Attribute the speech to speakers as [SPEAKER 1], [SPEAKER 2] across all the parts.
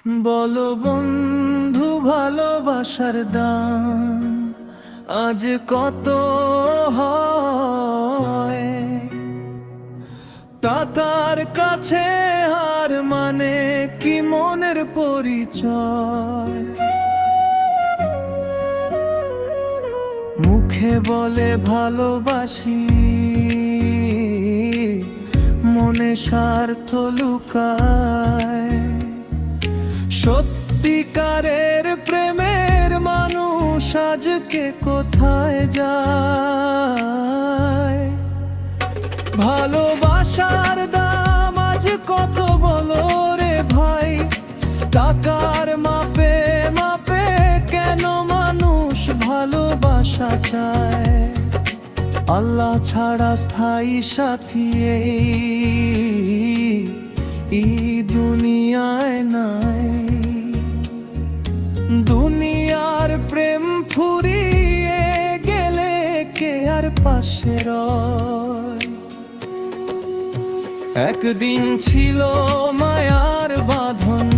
[SPEAKER 1] বলো বন্ধু ভালোবাসার দাম আজ কত হয়? টাকার কাছে হার মানে কি মনের পরিচয়? মুখে বলে ভালোবাসি, মনে স্বার্থ লুকায়। সত্যিকারের প্রেমের মানুষ আজকে কোথায় যায়? ভালোবাসার দাম আজ কত বলো রে ভাই? টাকার মাপে মাপে কেন মানুষ ভালোবাসা চায়? আল্লাহ ছাড়া স্থায়ী সাথী এই দুনিয়ায় নাই। দুনিয়ার প্রেম ফুরিয়ে গেলে কে আর পাশে রয়? একদিন ছিল মায়ার বাঁধন,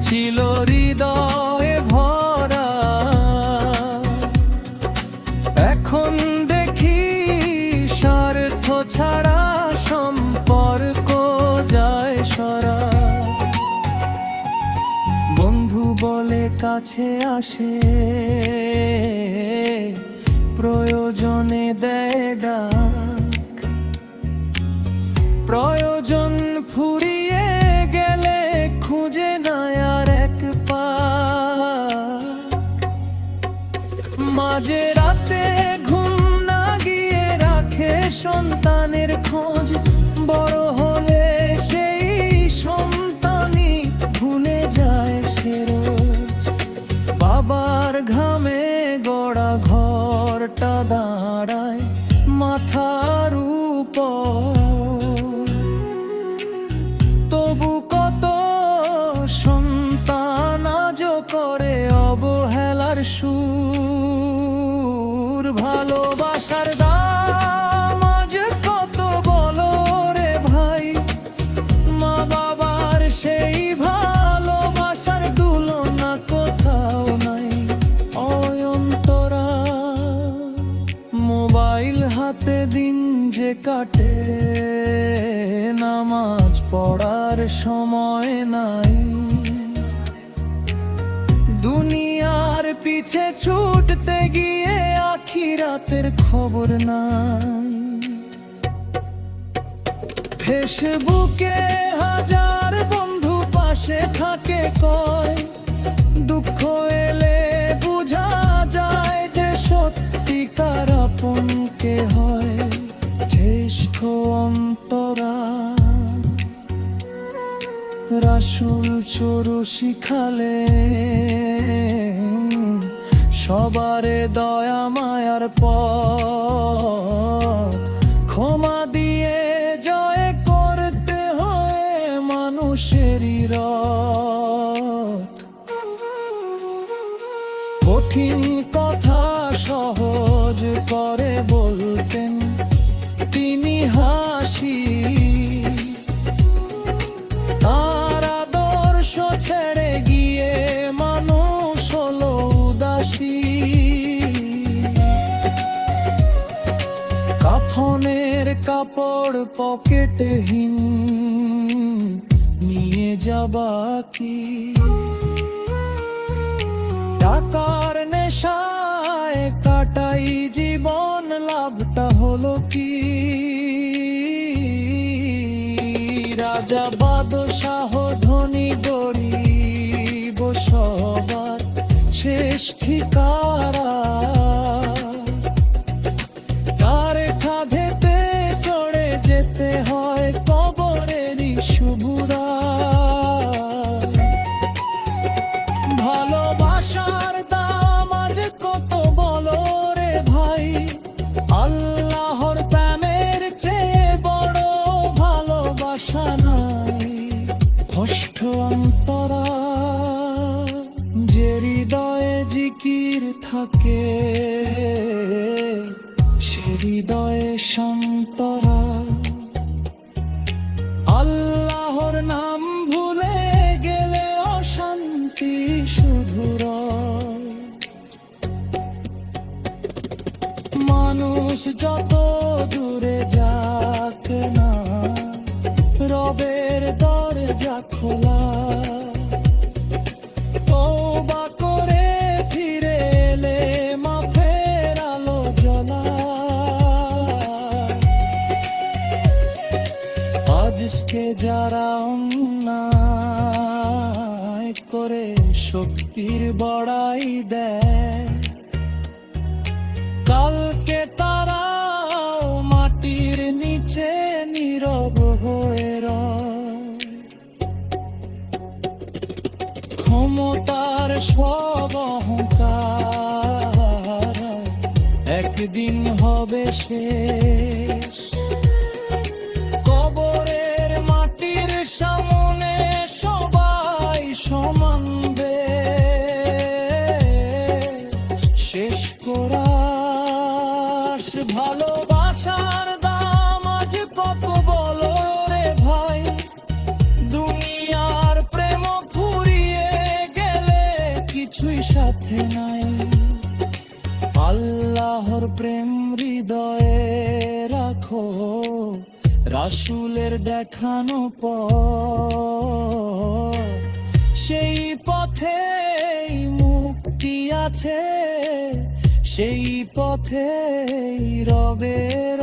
[SPEAKER 1] ছিল হৃদয়ে ভরা। এখন দেখি স্বার্থ ছাড়া সম্পর্ক যায় সরা। বন্ধু বলে কাছে আসে, প্রয়োজনে দেয় ডাক। প্রয়োজন ফুরিয়ে গেলে খুঁজে না আর এক পাক। মাঝে রাতে ঘুম না গিয়ে রাখে সন্তানের খোঁজ। বড় হলে সেই সন্তানই ভুলে যায় সে রোজ। বাবার ঘামে গড়া ঘরটা দাঁড়ায় মাথার উপর। তবু কত সন্তান আজও করে অবহেলার সুর। ভালোবাসার দাম আজ কত বলো রে ভাই? মা বাবার সেই ভালোবাসার তুলনা কোথাও নাই। অন্তরা মোবাইল হাতে দিন যে কাটে, নামাজ পড়ার সময় নাই। দুনিয়ার পিছে ছুটতে গিয়ে আখিরাতের খবর নাই। ফেসবুকে হাজার বন্ধু পাশে থাকে কয়, দুঃখ এলে বোঝা যায় যে সত্যিকার আপন কে হয়। জ্যেষ্ঠ অন্তরা রাসূল চোরু শিখালে, সবারে দয়া মায়ার পথ ক্ষমা দিয়ে জয় করতে হয় মানুষেরই রথ। কঠিন কথা সহজ করে বলতেন তিনি হাসি। তার আদর্শ ছেড়ে গিয়ে মানুষ হলো উদাসী। কাফনের কাপড় পকেটহীন নিয়ে যাবা কি? টাকার নেশায় কাটাই জীবন, লাভটা হলো কি? রাজা বাদশাহ ধনী গরিব সবার শেষ ঠিকানা। তার কাঁধেতে চড়ে যেতে হয় কবরেরই শুভরা। ভালোবাসার দাম আজ কত বলো রে ভাই? আল্লাহর প্রেমের চেয়ে বড় ভালোবাসা নাই। কষ্ট অন্তরা যে হৃদয়ে জিকির থাকে, সে হৃদয়ে সন্তরা। আল্লাহর নাম ভুলে গে যত দূরে যাক না, রবের দরজা খোলা। তওবা করে ফিরে এলে মাফের আলো জ্বলা। আজকে যারা অন্যায় করে শক্তির বড়াই দেয়, কালকে তারাও মাটির নিচে নীরব হয়ে রয়। ক্ষমতার সব অহংকার একদিন হবে শেষ। কবরের মাটির সামনে সবাই সমান শেষ কোরাস। ভালোবাসার দাম আজ কত বলো রে ভাই, দুনিয়ার প্রেম ফুরিয়ে গেলে কিছুই সাথে নাই। আল্লাহর প্রেম হৃদয়ে রাখো, রাসূলের দেখানো পথ, সেই পথেই মুক্তি আছে, সেই পথেই রবের